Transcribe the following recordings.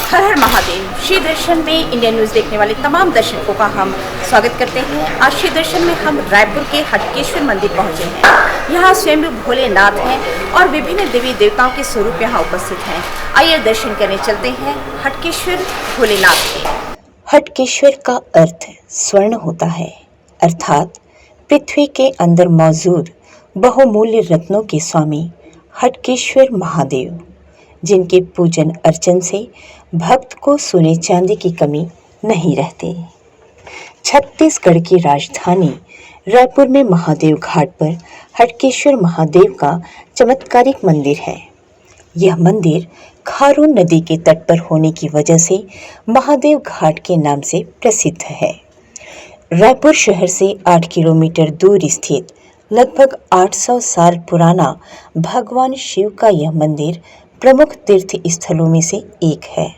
हर हर महादेव। श्री दर्शन में Indian news देखने वाले तमाम दर्शकों का हम स्वागत करते हैं। आज श्री दर्शन में हम रायपुर के हटकेश्वर मंदिर पहुंचे हैं। यहाँ स्वयं भोलेनाथ हैं और विभिन्न देवी देवताओं के स्वरूप यहाँ उपस्थित हैं। आइए दर्शन करने चलते हैं हटकेश्वर भोलेनाथ के। हटकेश्वर का अर्थ स्वर्ण होता है, अर्थात पृथ्वी के अंदर मौजूद बहुमूल्य रत्नों के स्वामी हटकेश्वर महादेव, जिनके पूजन अर्चन से भक्त को सोने चांदी की कमी नहीं रहती। छत्तीसगढ़ की राजधानी रायपुर में महादेव घाट पर हटकेश्वर महादेव का चमत्कारिक मंदिर है। यह मंदिर खारून नदी के तट पर होने की वजह से महादेव घाट के नाम से प्रसिद्ध है। रायपुर शहर से 8 किलोमीटर दूर स्थित लगभग 800 साल पुराना भगवान शिव का यह मंदिर प्रमुख तीर्थ स्थलों में से एक है।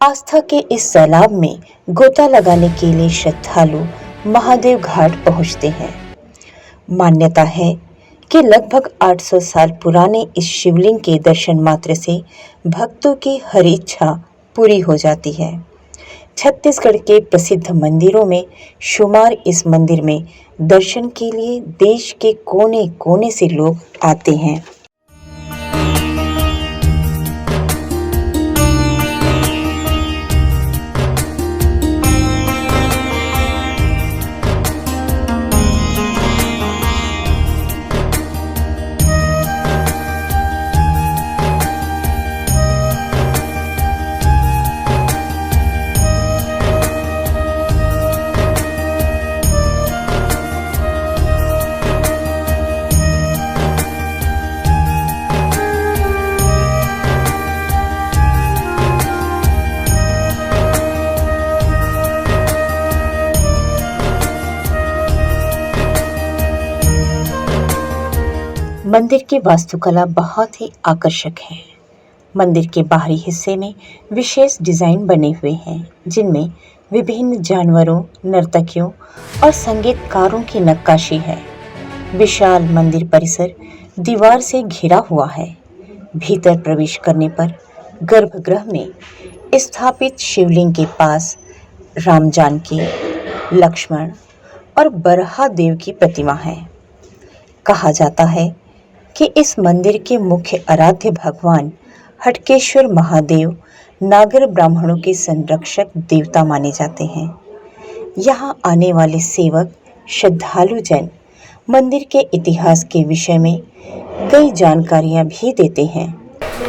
आस्था के इस सैलाब में गोता लगाने के लिए श्रद्धालु महादेव घाट पहुंचते हैं। मान्यता है कि लगभग 800 साल पुराने इस शिवलिंग के दर्शन मात्र से भक्तों की हर इच्छा पूरी हो जाती है। छत्तीसगढ़ के प्रसिद्ध मंदिरों में शुमार इस मंदिर में दर्शन के लिए देश के कोने कोने से लोग आते हैं। मंदिर की वास्तुकला बहुत ही आकर्षक है। मंदिर के बाहरी हिस्से में विशेष डिज़ाइन बने हुए हैं, जिनमें विभिन्न जानवरों, नर्तकियों और संगीतकारों की नक्काशी है। विशाल मंदिर परिसर दीवार से घिरा हुआ है। भीतर प्रवेश करने पर गर्भगृह में स्थापित शिवलिंग के पास राम जानकी, लक्ष्मण और बरहा देव की प्रतिमा है। कहा जाता है कि इस मंदिर के मुख्य आराध्य भगवान हटकेश्वर महादेव नागर ब्राह्मणों के संरक्षक देवता माने जाते हैं। यहाँ आने वाले सेवक श्रद्धालु जन मंदिर के इतिहास के विषय में कई जानकारियाँ भी देते हैं।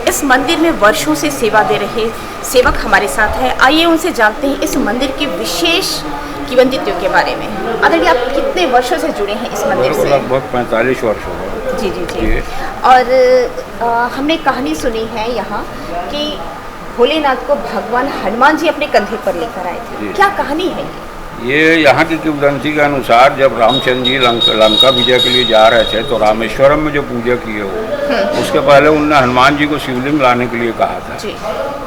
इस मंदिर में वर्षों से सेवा दे रहे सेवक हमारे साथ हैं। आइए उनसे जानते हैं इस मंदिर के विशेष किंवदंतियों के बारे में। आदरणीय, आप कितने वर्षों से जुड़े हैं इस मंदिर से? लगभग 45 वर्ष हो गए। जी जी जी। और हमने कहानी सुनी है यहाँ कि भोलेनाथ को भगवान हनुमान जी अपने कंधे पर लेकर आए थे। क्या कहानी है ये? यहाँ की किंवदंती के अनुसार जब रामचंद्र जी लंका विजय के लिए जा रहे थे तो रामेश्वरम में जो पूजा की है उसके पहले उन्होंने हनुमान जी को शिवलिंग लाने के लिए कहा था।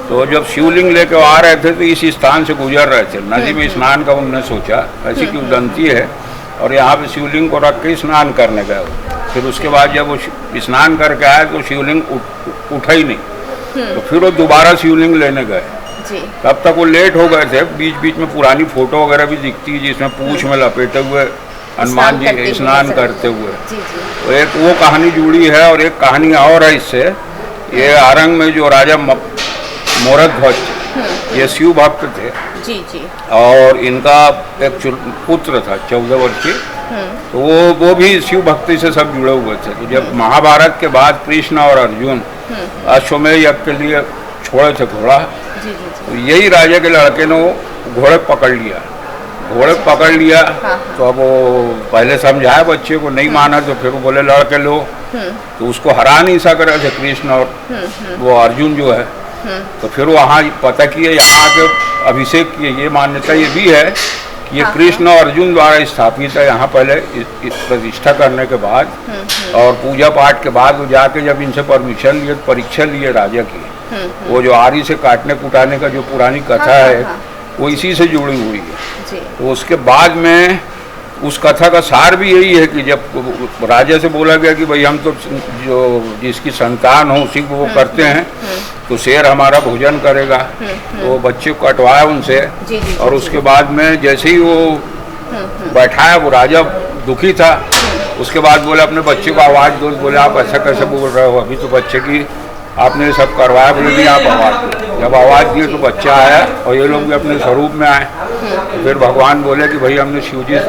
तो जब शिवलिंग लेकर आ रहे थे तो इस स्थान से गुजर रहे थे, नदी में स्नान का उन्होंने सोचा, ऐसी किंवदंती है, और यहाँ पे शिवलिंग को रख के स्नान करने गए। फिर उसके बाद जब वो स्नान करके आए तो शिवलिंग उठा ही नहीं, तो फिर वो दोबारा शिवलिंग लेने गए। तब तक वो लेट हो गए थे। बीच बीच में पुरानी फोटो वगैरह भी दिखती है जिसमें पूंछ में लपेटे हुए हनुमान जी स्नान करते हुए। तो एक वो कहानी जुड़ी है और एक कहानी और है इससे। ये आरंग में जो राजा मोरक ध्वज ये शिव भक्त थे जी। और इनका एक पुत्र था 14 वर्षीय, तो वो भी शिव भक्ति से सब जुड़े हुए थे। तो जब महाभारत के बाद कृष्ण और अर्जुन अश्वमेध यज्ञ के लिए छोड़े थे घोड़ा, तो यही राजा के लड़के ने वो घोड़े पकड़ लिया। तो अब वो पहले समझाया बच्चे को, नहीं माना, तो फिर वो बोले लड़के लो, तो उसको हरा नहीं सक रहे थे कृष्ण और वो अर्जुन जो है। तो फिर वहाँ पता किए, यहाँ आके अभिषेक किए। ये मान्यता ये भी है कि ये कृष्ण और अर्जुन द्वारा स्थापित है। यहाँ पहले इस प्रतिष्ठा करने के बाद और पूजा पाठ के बाद वो जाके जब इनसे परमिशन लिए, परीक्षा लिए राजा की, वो जो आरी से काटने कुटाने का जो पुरानी कथा है वो इसी से जुड़ी हुई है। तो उसके बाद में उस कथा का सार भी यही है कि जब राजा से बोला गया कि भाई हम तो जो जिसकी संतान हो उसी को वो करते हैं, तो शेर हमारा भोजन करेगा। तो बच्चे को कटवाया उनसे। जी, जी, और जी, उसके बाद में जैसे ही वो बैठाया, वो राजा दुखी था। उसके बाद बोले अपने बच्चे को आवाज़ दो। बोले आप ऐसा कैसे बोल रहे हो, अभी तो बच्चे की आपने सब करवाया। बोले नहीं, आप आवाज़ दो। जब आवाज़ दिए तो बच्चा आया और ये लोग भी अपने स्वरूप में आए। फिर भगवान बोले कि भाई हमने शिव जी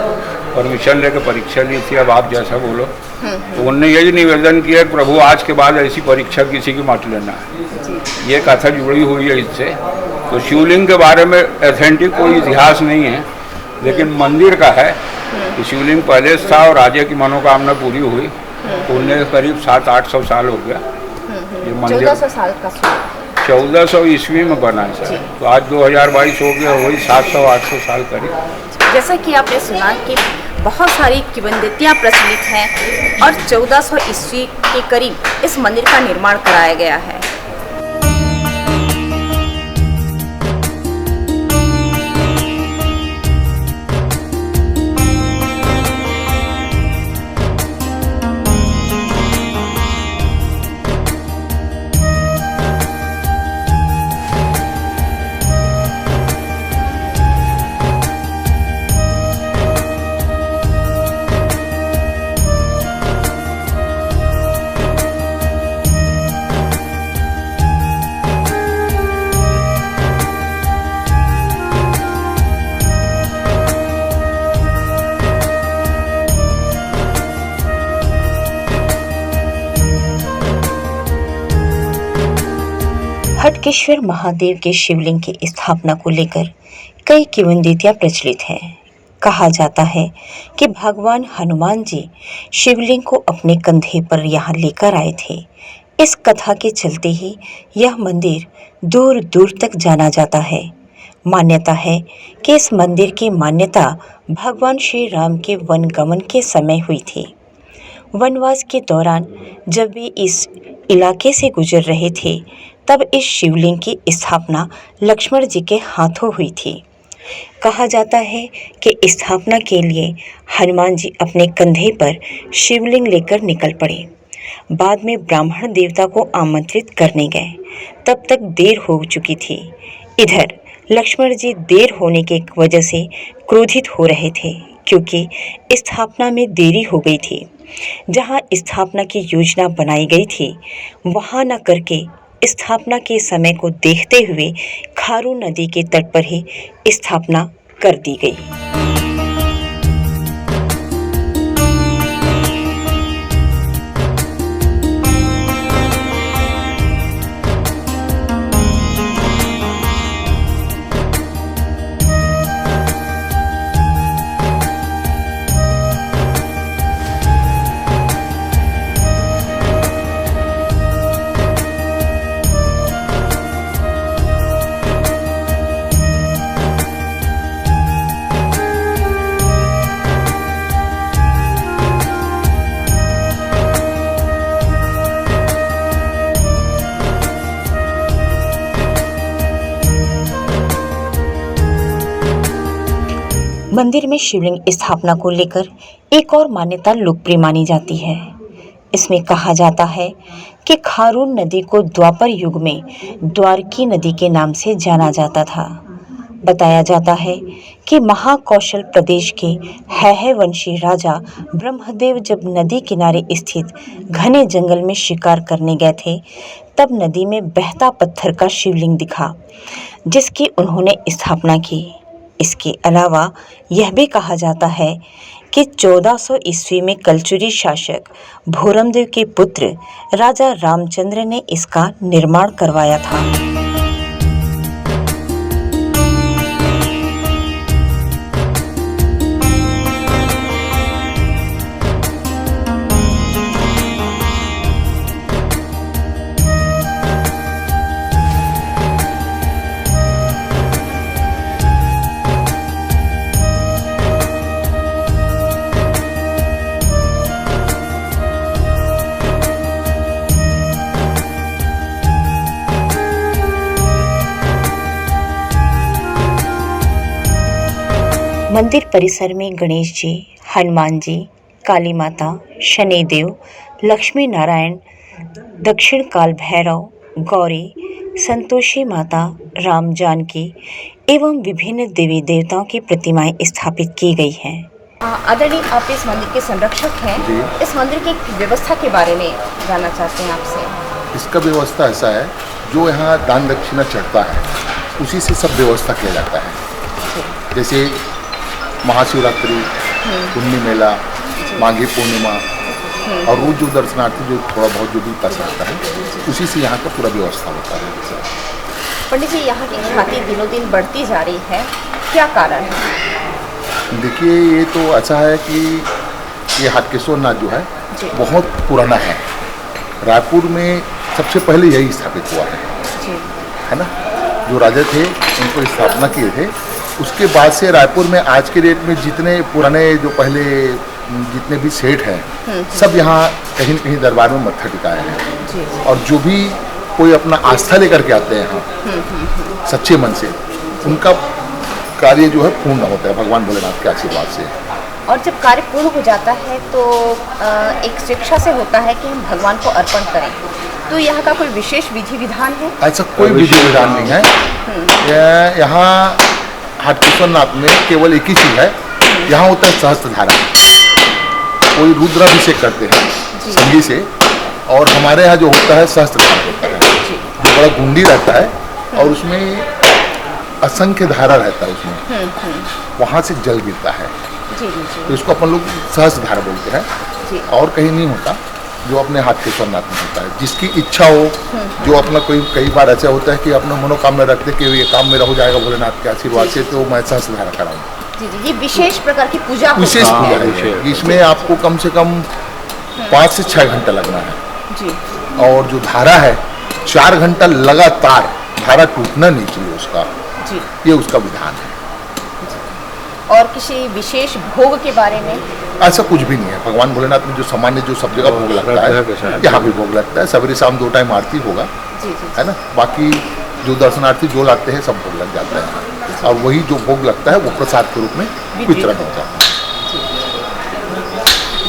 परमिशन लेकर परीक्षा ली थी, अब आप जैसा बोलो। तो उन्होंने यही निवेदन किया कि प्रभु आज के बाद ऐसी परीक्षा किसी की मत लेना है। ये कथा जुड़ी हुई है इससे। तो शिवलिंग के बारे में ऑथेंटिक कोई इतिहास नहीं है, लेकिन मंदिर का है कि शिवलिंग पहले था और राजा की मनोकामना पूरी हुई। तो उन्हें करीब 700-800 साल हो गया। ये मंदिर 1400 साल का 1400 ईस्वी में बना है सर। तो आज 2022 हो गया, वही 700-800 साल करीब। जैसा कि आपने सुना कि बहुत सारी किंवदंतियाँ प्रचलित हैं और 1400 ईस्वी के करीब इस मंदिर का निर्माण कराया गया है। हटकेश्वर महादेव के शिवलिंग की स्थापना को लेकर कई किंवदंतियां प्रचलित हैं। कहा जाता है कि भगवान हनुमान जी शिवलिंग को अपने कंधे पर यहाँ लेकर आए थे। इस कथा के चलते ही यह मंदिर दूर दूर तक जाना जाता है। मान्यता है कि इस मंदिर की मान्यता भगवान श्री राम के वनगमन के समय हुई थी। वनवास के दौरान जब वे इस इलाके से गुजर रहे थे, तब इस शिवलिंग की स्थापना लक्ष्मण जी के हाथों हुई थी। कहा जाता है कि स्थापना के लिए हनुमान जी अपने कंधे पर शिवलिंग लेकर निकल पड़े। बाद में ब्राह्मण देवता को आमंत्रित करने गए, तब तक देर हो चुकी थी। इधर लक्ष्मण जी देर होने की वजह से क्रोधित हो रहे थे, क्योंकि स्थापना में देरी हो गई थी। जहां स्थापना की योजना बनाई गई थी, वहां न करके स्थापना के समय को देखते हुए खारू नदी के तट पर ही स्थापना कर दी गई। मंदिर में शिवलिंग स्थापना को लेकर एक और मान्यता लोकप्रिय मानी जाती है। इसमें कहा जाता है कि खारून नदी को द्वापर युग में द्वारकी नदी के नाम से जाना जाता था। बताया जाता है कि महाकौशल प्रदेश के हैहय वंशी राजा ब्रह्मदेव जब नदी किनारे स्थित घने जंगल में शिकार करने गए थे, तब नदी में बहता पत्थर का शिवलिंग दिखा, जिसकी उन्होंने स्थापना की। इसके अलावा यह भी कहा जाता है कि 1400 ईस्वी में कलचुरी शासक भोरमदेव के पुत्र राजा रामचंद्र ने इसका निर्माण करवाया था। मंदिर परिसर में गणेश जी, हनुमान जी, काली माता, शनिदेव, लक्ष्मी नारायण, दक्षिण काल भैरव, गौरी, संतोषी माता, राम जानकी एवं विभिन्न देवी देवताओं की प्रतिमाएं स्थापित की गई हैं। आदरणीय, आप इस मंदिर के संरक्षक हैं। इस मंदिर की व्यवस्था के बारे में जानना चाहते हैं आपसे। इसका व्यवस्था ऐसा है, जो यहाँ दान दक्षिणा चढ़ता है उसी से सब व्यवस्था किया जाता है। जैसे महाशिवरात्रि, पुण्य मेला, माघी पूर्णिमा और रोज जो दर्शनार्थी जो थोड़ा बहुत जो भी पैसा आता है उसी से यहाँ का पूरा व्यवस्था होता है। पंडित जी, यहाँ की ख्याति दिनों दिन बढ़ती जा रही है, क्या कारण है? देखिए, ये तो ऐसा है कि ये हाटकेश्वर नाथ जो है बहुत पुराना है। रायपुर में सबसे पहले यही स्थापित हुआ है ना। जो राजा थे उनको स्थापना किए थे। उसके बाद से रायपुर में आज के डेट में जितने पुराने जो पहले जितने भी सेठ हैं सब यहाँ कहीं न कहीं दरबार में मत्था टिकाए हैं। और जो भी कोई अपना आस्था लेकर के आते हैं यहाँ सच्चे मन से, उनका कार्य जो है पूर्ण होता है भगवान भोलेनाथ के आशीर्वाद से। और जब कार्य पूर्ण हो जाता है तो एक शिक्षा से होता है कि हम भगवान को अर्पण करें, तो यहाँ का कोई विशेष विधि विधान है? ऐसा कोई विधि विधान नहीं है। यहाँ हाटकेश्वर नाथ में केवल एक ही चीज़ है, यहाँ होता है सहस्त्र धारा। कोई रुद्राभिषेक करते हैं संगी से, और हमारे यहाँ जो होता है सहस्त्र धारा होता है, जो बड़ा गुंडी रहता है और उसमें असंख्य धारा रहता है उसमें, वहाँ से जल गिरता है। तो इसको अपन लोग सहस्त्र धारा बोलते हैं। और कहीं नहीं होता, जो अपने हाटकेश्वर नाथ में होता है। जिसकी इच्छा हो, जो अपना कोई कई बार ऐसा होता है कि अपना मनोकामना रखते कि ये काम मेरा हो जाएगा भोलेनाथ के आशीर्वाद से, तो मैं सहस्त्र धारा कराऊँ। ये विशेष प्रकार की पूजा, विशेष पूजा है। इसमें आपको कम से कम 5 से 6 घंटा लगना है। और जो धारा है 4 घंटा लगातार, धारा टूटना नहीं चाहिए उसका, ये उसका विधान है। और किसी विशेष भोग के बारे में? ऐसा कुछ भी नहीं है। भगवान भोलेनाथ में जो सामान्य जो सब जगह भोग लगता है, यहाँ भी भोग लगता है। सवेरे शाम 2 टाइम आरती होगा, है ना। बाकी जो दर्शनार्थी जो लाते हैं सब भोग लग जाता है, और वही जो भोग लगता है वो प्रसाद के रूप में वितरण होता है।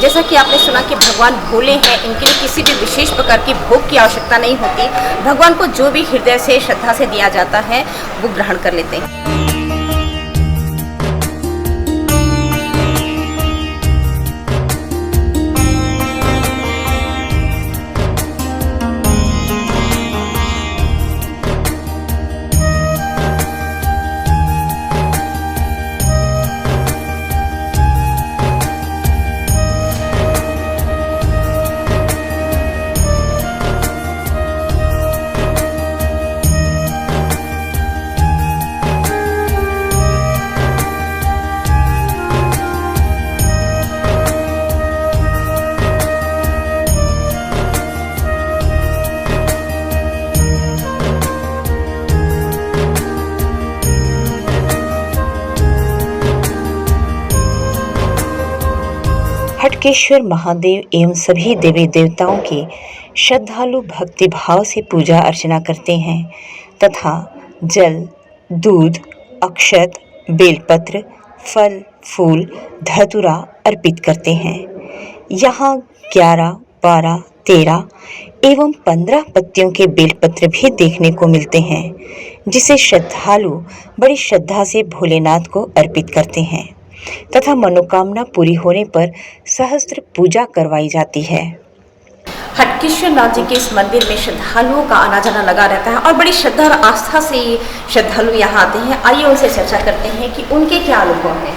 जैसा कि आपने सुना कि भगवान भोले हैं, इनके लिए किसी भी विशेष प्रकार की भोग की आवश्यकता नहीं होती। भगवान को जो भी हृदय से श्रद्धा से दिया जाता है वो ग्रहण कर लेते हैं। हटकेश्वर महादेव एवं सभी देवी देवताओं की श्रद्धालु भक्ति भाव से पूजा अर्चना करते हैं तथा जल, दूध, अक्षत, बेलपत्र, फल, फूल, धतूरा अर्पित करते हैं। यहाँ 11, 12, 13 एवं 15 पत्तियों के बेलपत्र भी देखने को मिलते हैं, जिसे श्रद्धालु बड़ी श्रद्धा से भोलेनाथ को अर्पित करते हैं तथा मनोकामना पूरी होने पर सहस्त्र पूजा करवाई जाती है। हटकेश्वर नाथ जी के इस मंदिर में श्रद्धालुओं का आना जाना लगा रहता है और बड़ी श्रद्धा और आस्था से श्रद्धालु यहाँ आते हैं। आइए उनसे चर्चा करते हैं कि उनके क्या अनुभव हैं।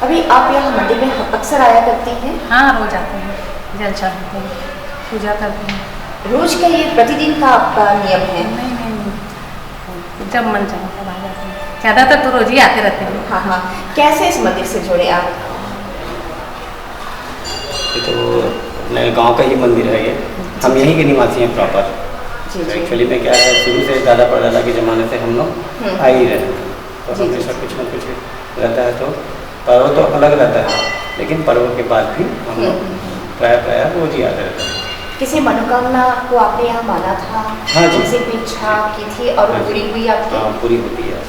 अभी आप यहाँ मंदिर में अक्सर आया करती हैं? हाँ, रोज आते हैं, जल चढ़ाते हैं, पूजा करते हैं। रोज का ये प्रतिदिन का आपका नियम है? नहीं, जब मन चाहे तब आ जाते हैं। ज़्यादातर तो रोज ही आते रहते हैं। हाँ। कैसे इस मंदिर से जुड़े आप? ये तो अपने गांव का ही मंदिर है। ये हम यहीं के निवासी हैं प्रॉपर। एक्चुअली में क्या है, शुरू से दादा परदादा के ज़माने से हम लोग आ ही रहे हैं, तो हमेशा कुछ न कुछ रहता है। तो पर्व तो अलग रहता है, लेकिन पर्व के बाद भी हम लोग प्राय रोज ही आते रहते हैं। किसी मनोकामना को आपने यहाँ माना था? हाँ जी। किसी भी इच्छा की थी और हाँ, पूरी हुई आपकी? हाँ, पूरी होती है।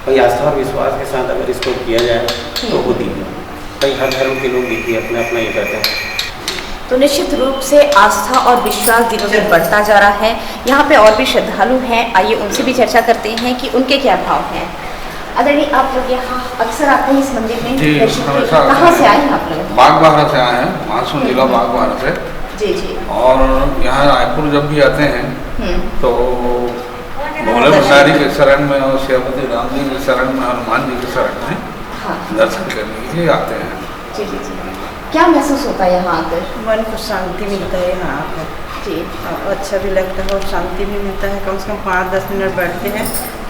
कोई आस्था और विश्वास के साथ अगर इसको किया जाए तो होती है। कई हर धर्म के लोग देखिए अपना अपना ये करते हैं। तो निश्चित रूप से आस्था और विश्वास दिनों दिन बढ़ता जा रहा है। यहाँ पे और भी श्रद्धालु हैं, आइए उनसे भी चर्चा करते हैं कि उनके क्या भाव हैं। आदरणीय, आप लोग यहाँ अक्सर आते हैं इस मंदिर में दर्शन के लिए। कहाँ से आए हैं आप लोग? बागबाहरा से आए हैं, मानसून जिला बागबाहरा से। जी जी। और यहाँ रायपुर जब भी आते हैं तो भोले भंडारी के शरण में और श्रीमती राम जी के शरण में, हनुमान जी के शरण में दर्शन करने के लिए आते हैं। जी जी जी। क्या महसूस होता है यहाँ आकर? मन को शांति मिलता है यहाँ आकर जी। अच्छा भी लगता है और शांति भी मिलता है। कम से कम 5-10 मिनट बैठते हैं,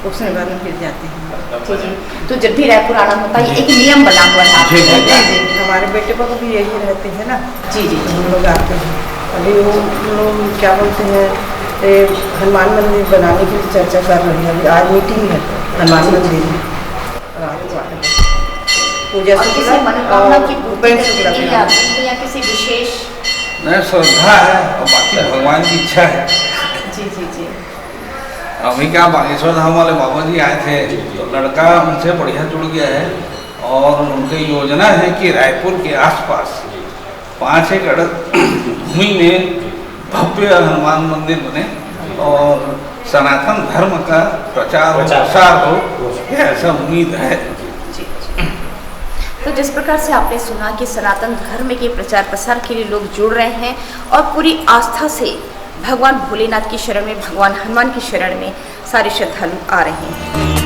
उसके बाद में फिर जाते हैं। जी जी। तो जब भी रायपुर आना होता है एक नियम बना हुआ है आपके जी, घर का? जी, हमारे बेटे को भी यही रहते हैं ना। जी जी। तो हम लोग आते हैं। अभी वो लोग क्या बोलते हैं, हनुमान मंदिर बनाने की चर्चा कर रहे हैं। अभी आज मीटिंग है हनुमान मंदिर में, रात को 8 बजे पूजा और किसी शुक्ला मनोकामना की और पूर्ति उपेंद्र करने शुक्ला के लिए के आते हैं या किसी विशेष? नहीं, श्रद्धा है और बाकी भगवान की इच्छा है। जी जी जी। अभी क्या बागेश्वर धाम वाले बाबा जी आए थे तो लड़का उनसे बढ़िया जुड़ गया है और उनकी योजना है कि रायपुर के आसपास 5 एकड़ भूमि में भव्य हनुमान मंदिर बने और सनातन धर्म का प्रचार और प्रसार हो, ऐसा उम्मीद है। तो जिस प्रकार से आपने सुना कि सनातन धर्म के प्रचार प्रसार के लिए लोग जुड़ रहे हैं और पूरी आस्था से भगवान भोलेनाथ की शरण में, भगवान हनुमान की शरण में सारे श्रद्धालु आ रहे हैं।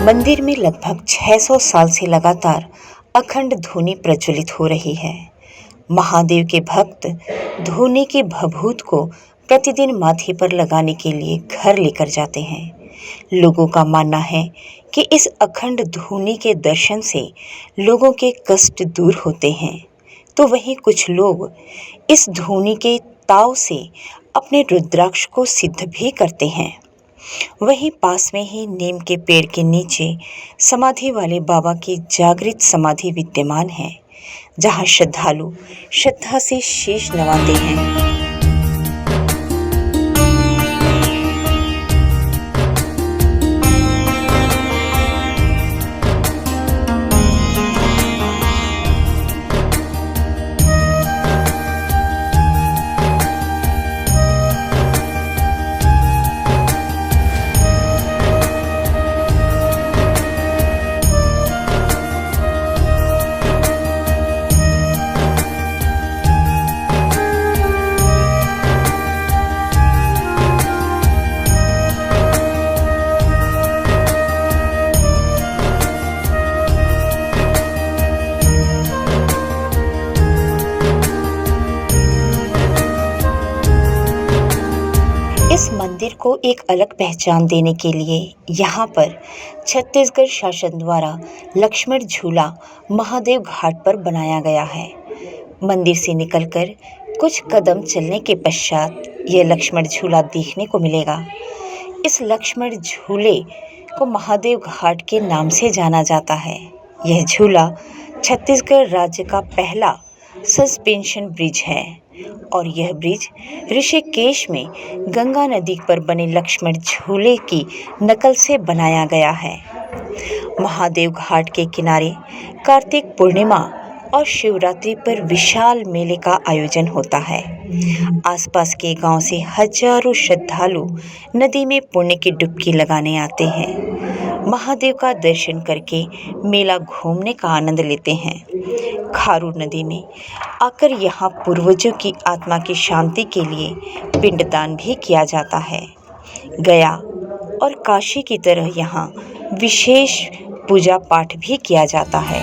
मंदिर में लगभग 600 साल से लगातार अखंड धूनी प्रज्वलित हो रही है। महादेव के भक्त धूनी के भभूत को प्रतिदिन माथे पर लगाने के लिए घर लेकर जाते हैं। लोगों का मानना है कि इस अखंड धूनी के दर्शन से लोगों के कष्ट दूर होते हैं, तो वहीं कुछ लोग इस धूनी के ताव से अपने रुद्राक्ष को सिद्ध भी करते हैं। वहीं पास में ही नीम के पेड़ के नीचे समाधि वाले बाबा की जागृत समाधि विद्यमान है, जहां श्रद्धालु श्रद्धा से शीश नवाते हैं। इस मंदिर को एक अलग पहचान देने के लिए यहाँ पर छत्तीसगढ़ शासन द्वारा लक्ष्मण झूला महादेव घाट पर बनाया गया है। मंदिर से निकलकर कुछ कदम चलने के पश्चात यह लक्ष्मण झूला देखने को मिलेगा। इस लक्ष्मण झूले को महादेव घाट के नाम से जाना जाता है। यह झूला छत्तीसगढ़ राज्य का पहला सस्पेंशन ब्रिज है और यह ब्रिज ऋषिकेश में गंगा नदी पर बने लक्ष्मण झूले की नकल से बनाया गया है। महादेव घाट के किनारे कार्तिक पूर्णिमा और शिवरात्रि पर विशाल मेले का आयोजन होता है। आसपास के गांव से हजारों श्रद्धालु नदी में पुण्य की डुबकी लगाने आते हैं। महादेव का दर्शन करके मेला घूमने का आनंद लेते हैं। खारू नदी में आकर यहाँ पूर्वजों की आत्मा की शांति के लिए पिंडदान भी किया जाता है। गया और काशी की तरह यहाँ विशेष पूजा पाठ भी किया जाता है।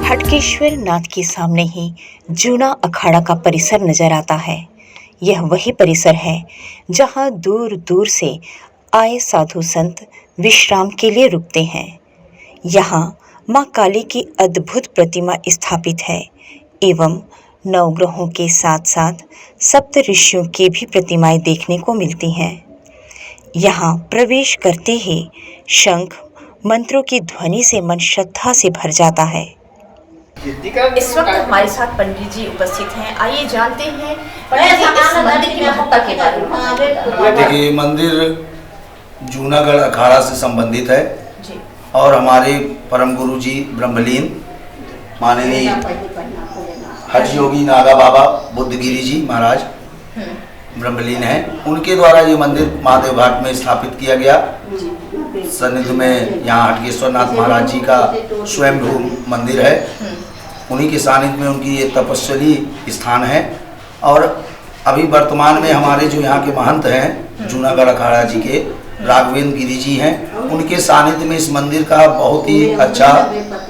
हटकेश्वर नाथ के सामने ही जूना अखाड़ा का परिसर नजर आता है। यह वही परिसर है जहां दूर दूर से आए साधु संत विश्राम के लिए रुकते हैं। यहाँ माँ काली की अद्भुत प्रतिमा स्थापित है एवं नवग्रहों के साथ साथ सप्त ऋषियों की भी प्रतिमाएं देखने को मिलती हैं। यहाँ प्रवेश करते ही शंख मंत्रों की ध्वनि से मन श्रद्धा से भर जाता है। इस वक्त हमारे साथ पंडित जी उपस्थित हैं। आइए जानते हैं पंडित जी इस मंदिर की महत्ता के बारे में। देखिए, मंदिर जूनागढ़ अखाड़ा से संबंधित है जी। और हमारे परम गुरु जी ब्रह्मलीन माननीय हज योगी नागा बाबा बुद्धगिरी जी महाराज ब्रह्मलीन हैं। उनके द्वारा ये मंदिर महादेव घाट में स्थापित किया गया। सन्निधि में यहाँ हटकेश्वर नाथ महाराज जी का स्वयंभू मंदिर है। उन्हीं के सानिध्य में उनकी ये तपस्वी स्थान है। और अभी वर्तमान में हमारे जो यहाँ के महंत हैं जूनागढ़ अखाड़ा जी के राघवेंद्र गिरी जी हैं, उनके सानिध्य में इस मंदिर का बहुत ही अच्छा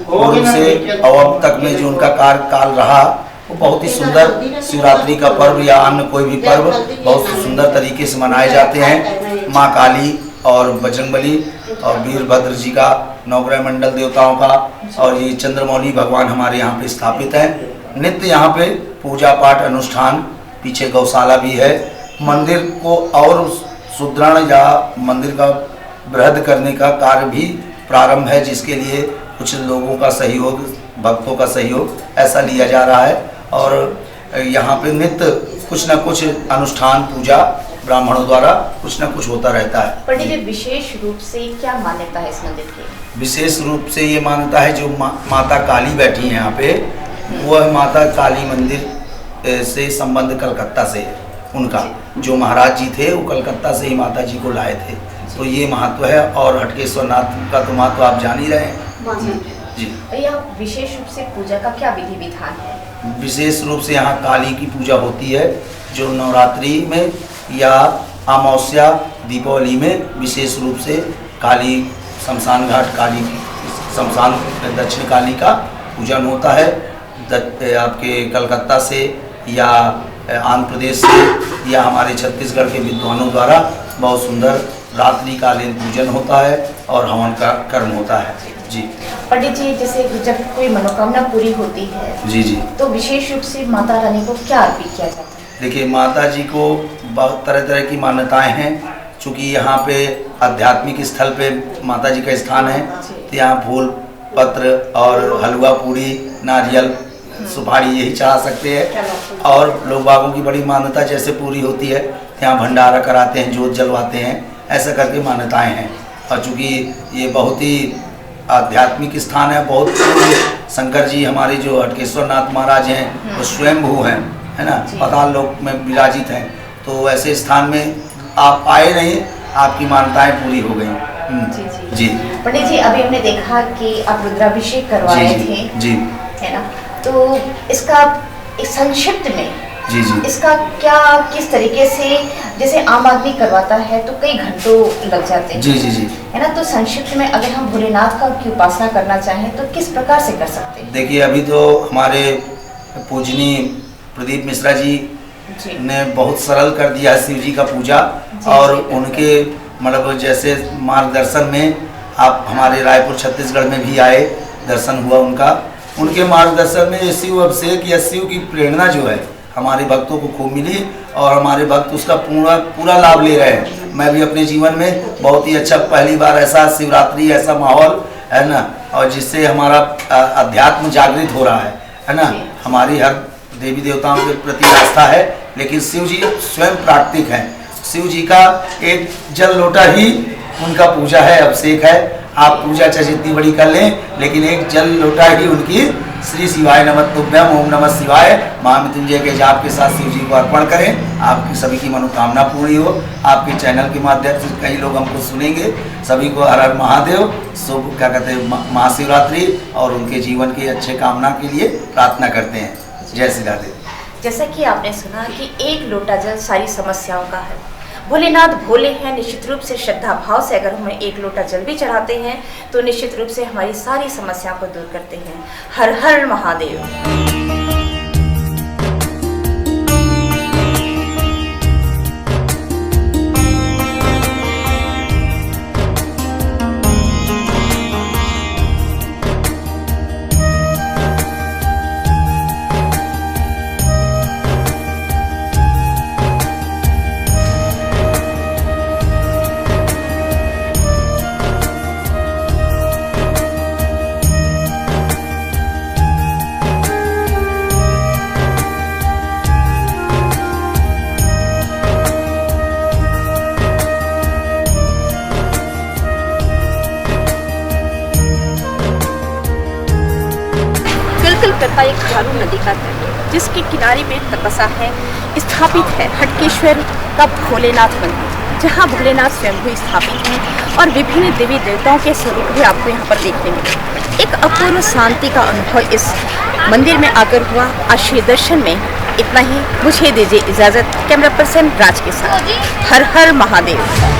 पूर्व से और अब तक में जो उनका कार्यकाल रहा वो बहुत ही सुंदर शिवरात्रि का पर्व या अन्य कोई भी पर्व बहुत सुंदर तरीके से मनाए जाते हैं। माँ काली और बजरंगबली और वीरभद्र जी का नवग्रह मंडल देवताओं का और ये चंद्रमौली भगवान हमारे यहाँ पे स्थापित हैं। नित्य यहाँ पे पूजा पाठ अनुष्ठान, पीछे गौशाला भी है। मंदिर को और सुदृढ़ या मंदिर का वृद्धि करने का कार्य भी प्रारंभ है, जिसके लिए कुछ लोगों का सहयोग, भक्तों का सहयोग ऐसा लिया जा रहा है। और यहाँ पे नित्य कुछ न कुछ अनुष्ठान पूजा ब्राह्मणों द्वारा कुछ न कुछ होता रहता है। पंडित जी, विशेष रूप से क्या मान्यता है इस मंदिर की? विशेष रूप से ये मान्यता है जो माता काली बैठी है यहाँ पे, वह माता काली मंदिर से संबंध कलकत्ता से है। उनका जो महाराज जी थे वो कलकत्ता से ही माता जी को लाए थे, तो ये महत्व है। और हटकेश्वर नाथ का तो महत्व आप जान ही रहे हैं जी। यह विशेष रूप से पूजा का क्या विधि विधान है? विशेष रूप से यहाँ काली की पूजा होती है, जो नवरात्रि में या अमावस्या दीपावली में विशेष रूप से काली शमशान घाट काली शमशान दक्षिण काली का पूजन होता है। आपके कलकत्ता से या आंध्र प्रदेश से या हमारे छत्तीसगढ़ के विद्वानों द्वारा बहुत सुंदर रात्रिकालीन पूजन होता है और हवन का कर्म होता है जी। पंडित जी, जैसे जब कोई मनोकामना पूरी होती है जी जी, तो विशेष रूप से माता रानी को क्या अर्पित किया जाता है? देखिए, माता जी को बहुत तरह तरह की मान्यताएं हैं। चूँकि यहाँ पे आध्यात्मिक स्थल पे माता जी का स्थान है, तो यहाँ फूल पत्र और हलवा पूड़ी नारियल सुपारी यही चढ़ा सकते हैं। और लोग बागों की बड़ी मान्यता जैसे पूरी होती है, यहाँ भंडारा कराते हैं, जोत जलवाते हैं, ऐसा करके मान्यताएं हैं। और चूँकि ये बहुत ही आध्यात्मिक स्थान है, बहुत शंकर जी हमारे जो हटकेश्वर नाथ महाराज हैं वो स्वयंभू हैं, है ना, पाताल लोक में विराजित हैं। तो ऐसे स्थान में आप आए नहीं, आपकी मान्यताएं पूरी हो गई। जी पंडित जी, अभी हमने देखा कि आप रुद्राभिषेक करवाए थे जी, है ना, तो इसका एक संक्षिप्त में जी जी इसका क्या किस तरीके से, जैसे आम आदमी करवाता है तो कई घंटों लग जाते हैं जी जी जी, है ना, तो संक्षिप्त में अगर हम भोलेनाथ का की उपासना करना चाहें तो किस प्रकार से कर सकते हैं? देखिए, अभी तो हमारे पूजनीय प्रदीप मिश्रा जी ने बहुत सरल कर दिया है शिव जी का पूजा। और उनके मतलब जैसे मार्गदर्शन में आप हमारे रायपुर छत्तीसगढ़ में भी आए, दर्शन हुआ उनका। उनके मार्गदर्शन में शिव अभिषेक या शिव की प्रेरणा जो है हमारे भक्तों को खूब मिली और हमारे भक्त उसका पूरा लाभ ले रहे हैं। मैं भी अपने जीवन में बहुत ही अच्छा, पहली बार ऐसा शिवरात्रि ऐसा माहौल है ना, और जिससे हमारा अध्यात्म जागृत हो रहा है ना। हमारी हर देवी देवताओं के प्रति आस्था है, लेकिन शिव जी स्वयं प्राकृतिक हैं। शिव जी का एक जल लोटा ही उनका पूजा है, अभिषेक है। आप पूजा चाहे जितनी बड़ी कर लें, लेकिन एक जल लोटा ही उनकी श्री शिवाय नमः तुभ्यम ओम नमः शिवाय महामृत्युंजय के जाप के साथ शिव जी को अर्पण करें। आपकी सभी की मनोकामना पूरी हो। आपके चैनल के माध्यम से कई लोग हमको सुनेंगे। सभी को हर हर महादेव, शुभ क्या कहते हैं महाशिवरात्रि और उनके जीवन की अच्छे कामना के लिए प्रार्थना करते हैं। जय श्री राधे। जैसा कि आपने सुना कि एक लोटा जल सारी समस्याओं का है। भोलेनाथ भोले हैं, निश्चित रूप से श्रद्धा भाव से अगर हम एक लोटा जल भी चढ़ाते हैं तो निश्चित रूप से हमारी सारी समस्याओं को दूर करते हैं। हर हर महादेव। करता एक खारू नदी का तट, जिसके किनारे में तपस्या है, स्थापित है हटकेश्वर का भोलेनाथ मंदिर, जहां भोलेनाथ स्वयं स्थापित हैं और विभिन्न देवी देवताओं के स्वरूप भी आपको यहां पर देखने मिले। एक अपूर्व शांति का अनुभव इस मंदिर में आकर हुआ। आज श्री दर्शन में इतना ही। मुझे दीजिए इजाजत। कैमरा पर्सन राज के साथ। हर हर महादेव।